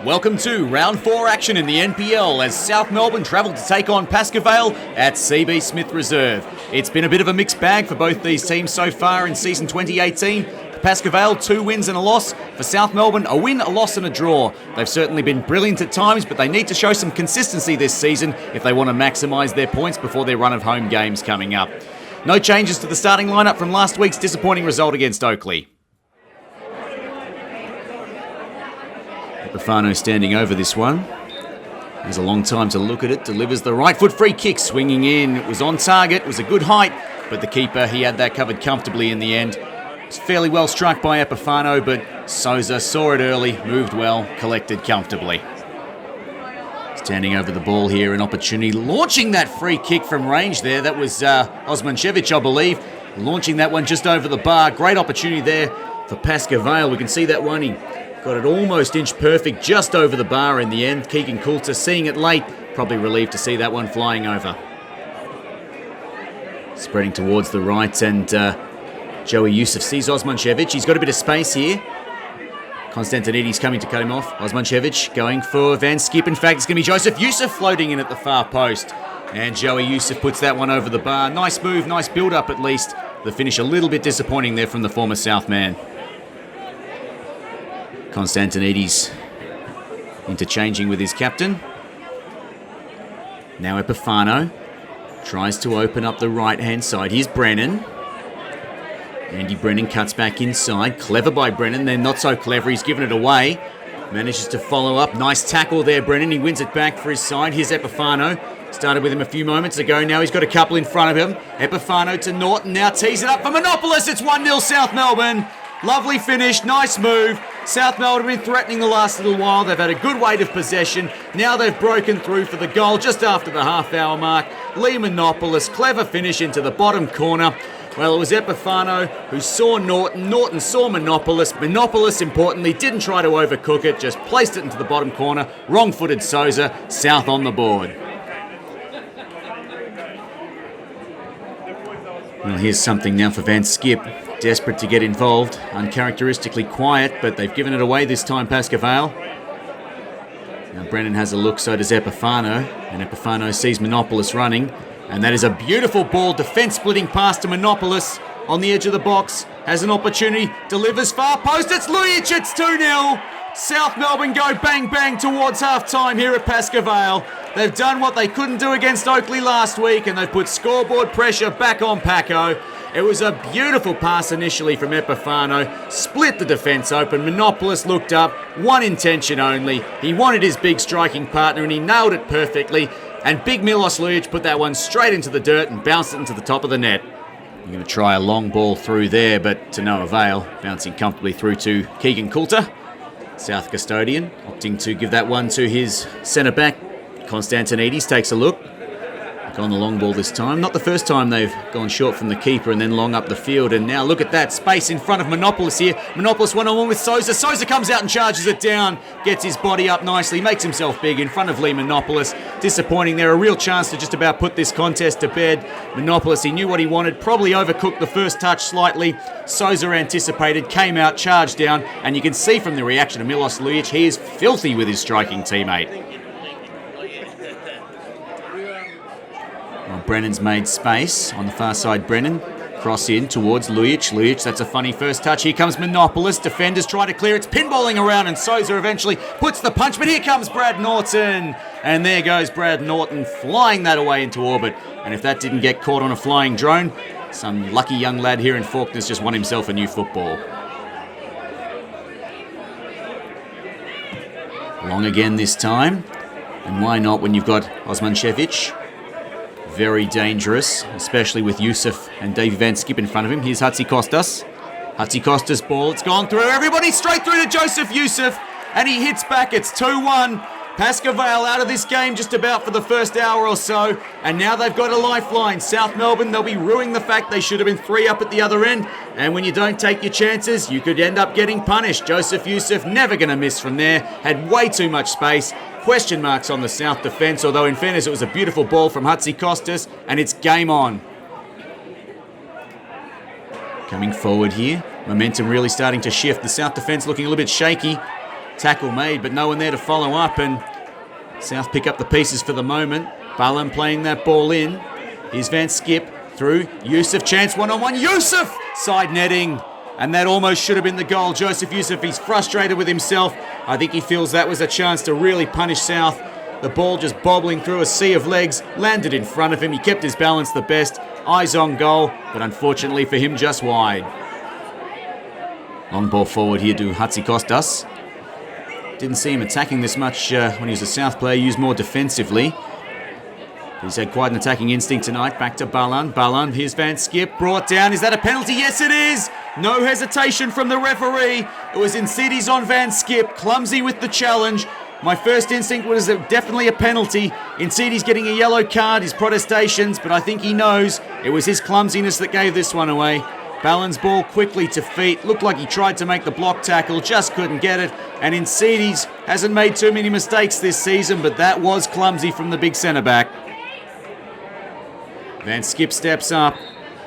Welcome to round 4 action in the NPL as South Melbourne travel to take on Pascoe Vale at CB Smith Reserve. It's been a bit of a mixed bag for both these teams so far in season 2018. For Pascoe Vale, 2 wins and a loss. For South Melbourne, a win, a loss and a draw. They've certainly been brilliant at times, but they need to show some consistency this season if they want to maximise their points before their run of home games coming up. No changes to the starting lineup from last week's disappointing result against Oakley. Epifano standing over this one. Has a long time to look at it. Delivers the right foot free kick, swinging in. It was on target. It was a good height, but the keeper, he had that covered comfortably in the end. It was fairly well struck by Epifano, but Souza saw it early, moved well, collected comfortably. Standing over the ball here, an opportunity, launching that free kick from range there. That was Osmanchevich, I believe, launching that one just over the bar. Great opportunity there for Pascoe Vale. We can see that one. He got it almost inch perfect, just over the bar in the end. Keegan Coulter seeing it late, probably relieved to see that one flying over. Spreading towards the right, and Joey Youssef sees Osmanchevich. He's got a bit of space here. Konstantinides coming to cut him off. Osmanchevich going for Van Skip. In fact, it's going to be Joseph Youssef floating in at the far post. And Joey Youssef puts that one over the bar. Nice move, nice build-up at least. The finish a little bit disappointing there from the former South man. Konstantinides interchanging with his captain. Now Epifano tries to open up the right-hand side. Here's Brennan. Andy Brennan cuts back inside. Clever by Brennan, then not so clever. He's given it away. Manages to follow up. Nice tackle there, Brennan. He wins it back for his side. Here's Epifano. Started with him a few moments ago. Now he's got a couple in front of him. Epifano to Norton. Now tees it up for Monopolis. It's 1-0 South Melbourne. Lovely finish. Nice move. South Melbourne have been threatening the last little while. They've had a good weight of possession. Now they've broken through for the goal just after the half-hour mark. Lee Monopolis, clever finish into the bottom corner. Well, it was Epifano who saw Norton. Norton saw Monopolis. Monopolis, importantly, didn't try to overcook it, just placed it into the bottom corner. Wrong-footed Souza, South on the board. Well, here's something now for Van Skip. Desperate to get involved. Uncharacteristically quiet, but they've given it away this time, Pascoe Vale. Now Brennan has a look, so does Epifano. And Epifano sees Monopolis running. And that is a beautiful ball, defence-splitting pass to Monopolis on the edge of the box. Has an opportunity, delivers far post. It's Lujic, it's 2-0. South Melbourne go bang-bang towards half-time here at Pascoe Vale. They've done what they couldn't do against Oakley last week, and they've put scoreboard pressure back on Paco. It was a beautiful pass initially from Epifano, split the defence open. Monopolis looked up, one intention only. He wanted his big striking partner and he nailed it perfectly. And big Milos Lujic put that one straight into the dirt and bounced it into the top of the net. You're going to try a long ball through there, but to no avail. Bouncing comfortably through to Keegan Coulter. South custodian, opting to give that one to his centre-back. Konstantinides takes a look. Gone the long ball this time. Not the first time they've gone short from the keeper and then long up the field. And now look at that space in front of Monopolis here. Monopolis one-on-one with Souza. Souza comes out and charges it down. Gets his body up nicely. Makes himself big in front of Lee Monopolis. Disappointing there. A real chance to just about put this contest to bed. Monopolis, he knew what he wanted. Probably overcooked the first touch slightly. Souza anticipated. Came out, charged down. And you can see from the reaction of Milos Lujic, he is filthy with his striking teammate. Well, Brennan's made space on the far side. Brennan cross in towards Lujic. Lujic, that's a funny first touch. Here comes Monopolis. Defenders try to clear. It's pinballing around and Souza eventually puts the punch. But here comes Brad Norton. And there goes Brad Norton flying that away into orbit. And if that didn't get caught on a flying drone, some lucky young lad here in Fawkner's just won himself a new football. Long again this time. And why not when you've got Osmanchevich? Very dangerous, especially with Youssef and Davey Van Skip in front of him. Here's Hatzikostas. Hatzikostas' ball, it's gone through. Everybody straight through to Joseph Youssef, and he hits back. It's 2-1. Pascoe Vale out of this game just about for the first hour or so, and now they've got a lifeline. South Melbourne, they'll be ruing the fact they should have been 3 up at the other end, and when you don't take your chances, you could end up getting punished. Joseph Youssef never going to miss from there, had way too much space. Question marks on the South defence, although in fairness it was a beautiful ball from Hatzikostas, and it's game on. Coming forward here, momentum really starting to shift. The South defence looking a little bit shaky. Tackle made, but no one there to follow up, and South pick up the pieces for the moment. Balan playing that ball in. Here's Van Skip through. Yusuf, chance one-on-one. Yusuf! Side netting. And that almost should have been the goal. Joseph Yusuf, he's frustrated with himself. I think he feels that was a chance to really punish South. The ball just bobbling through a sea of legs. Landed in front of him. He kept his balance the best. Eyes on goal, but unfortunately for him, just wide. Long ball forward here to Hatzikostas. Didn't see him attacking this much when he was a South player. Used more defensively. He's had quite an attacking instinct tonight. Back to Balan. Balan, here's Van Skip. Brought down. Is that a penalty? Yes, it is. No hesitation from the referee. It was Insidi's on Van Skip. Clumsy with the challenge. My first instinct was definitely a penalty. Insidi's getting a yellow card. His protestations, but I think he knows it was his clumsiness that gave this one away. Balan's ball quickly to feet. Looked like he tried to make the block tackle. Just couldn't get it. And Insidi's hasn't made too many mistakes this season, but that was clumsy from the big centre-back. Van Skip steps up.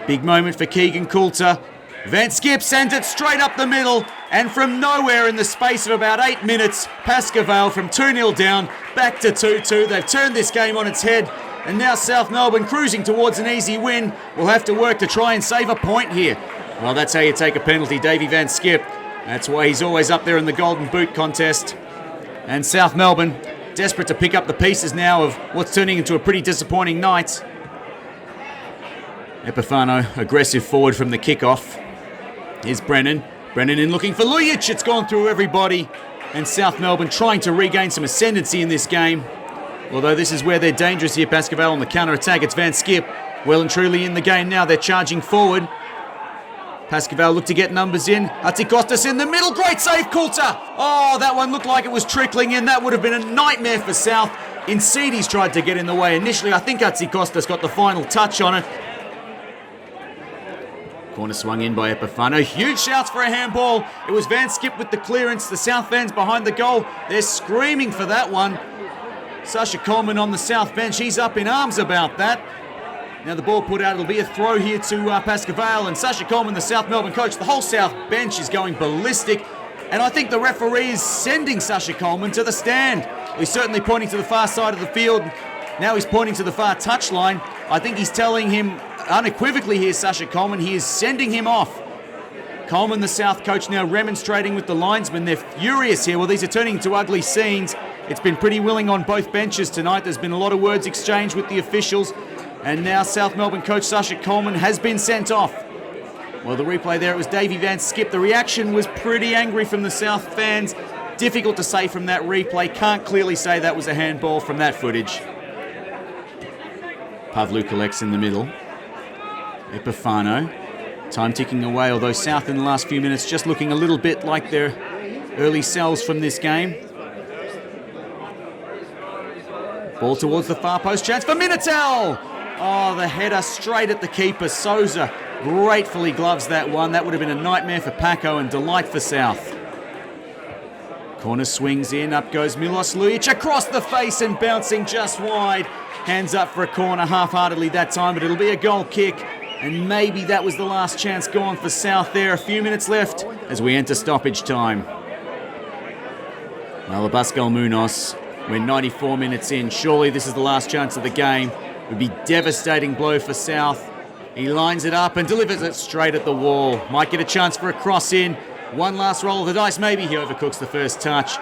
Big moment for Keegan Coulter. Van Skip sends it straight up the middle, and from nowhere in the space of about 8 minutes, Pascoe Vale from 2-0 down, back to 2-2. They've turned this game on its head, and now South Melbourne, cruising towards an easy win, will have to work to try and save a point here. Well, that's how you take a penalty, Davey Van Skip. That's why he's always up there in the Golden Boot contest. And South Melbourne, desperate to pick up the pieces now of what's turning into a pretty disappointing night. Epifano, aggressive forward from the kickoff. Here's Brennan. Brennan in looking for Lujic. It's gone through everybody. And South Melbourne trying to regain some ascendancy in this game. Although this is where they're dangerous here. Pascoe Vale on the counter-attack. It's Van Skip. Well and truly in the game now. They're charging forward. Pascoe Vale look to get numbers in. Hatzikostas in the middle. Great save, Coulter. Oh, that one looked like it was trickling in. That would have been a nightmare for South. Insidi's tried to get in the way initially. I think Hatzikostas got the final touch on it. Corner swung in by Epifano. Huge shouts for a handball. It was Van Skip with the clearance. The South fans behind the goal. They're screaming for that one. Sasha Coleman on the South bench. He's up in arms about that. Now the ball put out. It'll be a throw here to Pascoe Vale. And Sasha Coleman, the South Melbourne coach, the whole South bench is going ballistic. And I think the referee is sending Sasha Coleman to the stand. He's certainly pointing to the far side of the field. Now he's pointing to the far touchline. I think he's telling him unequivocally here, Sasha Coleman, he is sending him off. Coleman, the South coach, now remonstrating with the linesmen. They're furious here. Well, these are turning into ugly scenes. It's been pretty willing on both benches tonight. There's been a lot of words exchanged with the officials. And now South Melbourne coach Sasha Coleman has been sent off. Well, the replay there, it was Davey Van Skip. The reaction was pretty angry from the South fans. Difficult to say from that replay. Can't clearly say that was a handball from that footage. Pavlu collects in the middle. Epifano. Time ticking away, although South in the last few minutes just looking a little bit like their early selves from this game. Ball towards the far post. Chance for Minitel! Oh, the header straight at the keeper. Souza gratefully gloves that one. That would have been a nightmare for Paco and delight for South. Corner swings in. Up goes Milos Lujic across the face and bouncing just wide. Hands up for a corner half-heartedly that time, but it'll be a goal kick. And maybe that was the last chance gone for South there. A few minutes left as we enter stoppage time. Malabascal Munoz, we're 94 minutes in. Surely this is the last chance of the game. It would be a devastating blow for South. He lines it up and delivers it straight at the wall. Might get a chance for a cross in. One last roll of the dice. Maybe he overcooks the first touch.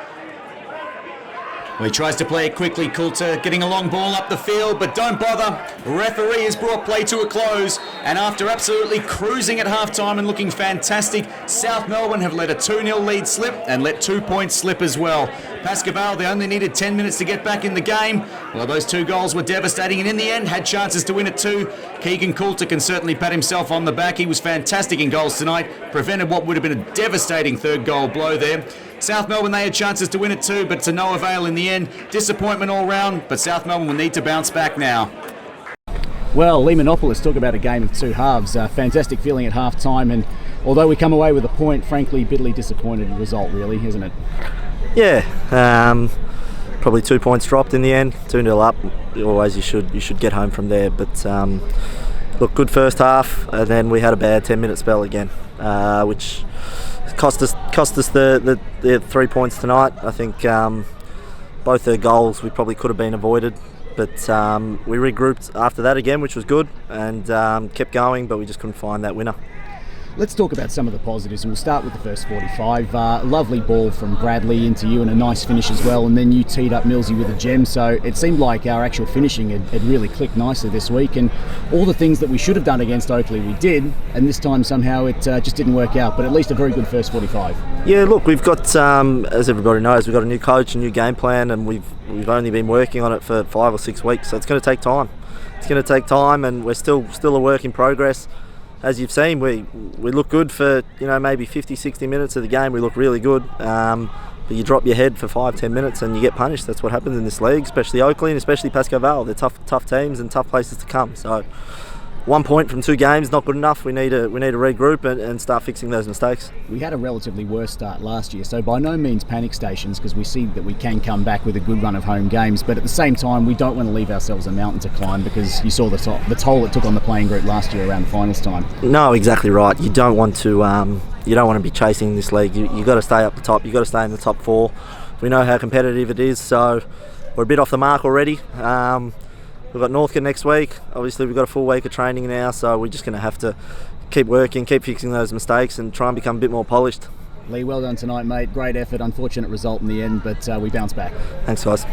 Well, he tries to play it quickly, Coulter, getting a long ball up the field, but don't bother. Referee has brought play to a close, and after absolutely cruising at halftime and looking fantastic, South Melbourne have let a 2-0 lead slip and let 2 points slip as well. Pascoe Vale, they only needed 10 minutes to get back in the game. Well, those 2 goals were devastating, and in the end had chances to win it too. Keegan Coulter can certainly pat himself on the back. He was fantastic in goals tonight, prevented what would have been a devastating 3rd goal blow there. South Melbourne, they had chances to win it too, but to no avail in the end. Disappointment all round, but South Melbourne will need to bounce back now. Well, Lee Monopolis, talk about a game of 2 halves. Fantastic feeling at half time, and although we come away with a point, frankly, bitterly disappointed result, really, isn't it? Yeah, probably 2 points dropped in the end, 2-0 up. Always you should get home from there, but look, good first half, and then we had a bad 10-minute spell again, which cost us the 3 points tonight. I think both the goals we probably could have been avoided, but we regrouped after that again, which was good, and kept going, but we just couldn't find that winner. Let's talk about some of the positives, and we'll start with the first 45. Lovely ball from Bradley into you and a nice finish as well, and then you teed up Millsy with a gem, so it seemed like our actual finishing had really clicked nicely this week, and all the things that we should have done against Oakley we did, and this time somehow it just didn't work out, but at least a very good first 45. Yeah, look, we've got, as everybody knows, we've got a new coach, a new game plan, and we've only been working on it for 5 or 6 weeks, so it's going to take time. It's going to take time, and we're still a work in progress. As you've seen, we look good for maybe 50-60 minutes of the game. We look really good, but you drop your head for 5-10 minutes and you get punished. That's what happens in this league, especially Oakley and especially Pascoe Vale. They're tough teams and tough places to come. So 1 point from 2 games not good enough. We need to regroup and start fixing those mistakes. We had a relatively worse start last year, so by no means panic stations, because we see that we can come back with a good run of home games, but at the same time we don't want to leave ourselves a mountain to climb, because you saw the toll it took on the playing group last year around the finals time. No, exactly right. You don't want to be chasing this league. You got to stay up the top. You got to stay in the top 4. We know how competitive it is, so we're a bit off the mark already. We've got Northcote next week. Obviously, we've got a full week of training now, so we're just going to have to keep working, keep fixing those mistakes, and try and become a bit more polished. Lee, well done tonight, mate. Great effort. Unfortunate result in the end, but we bounce back. Thanks, guys.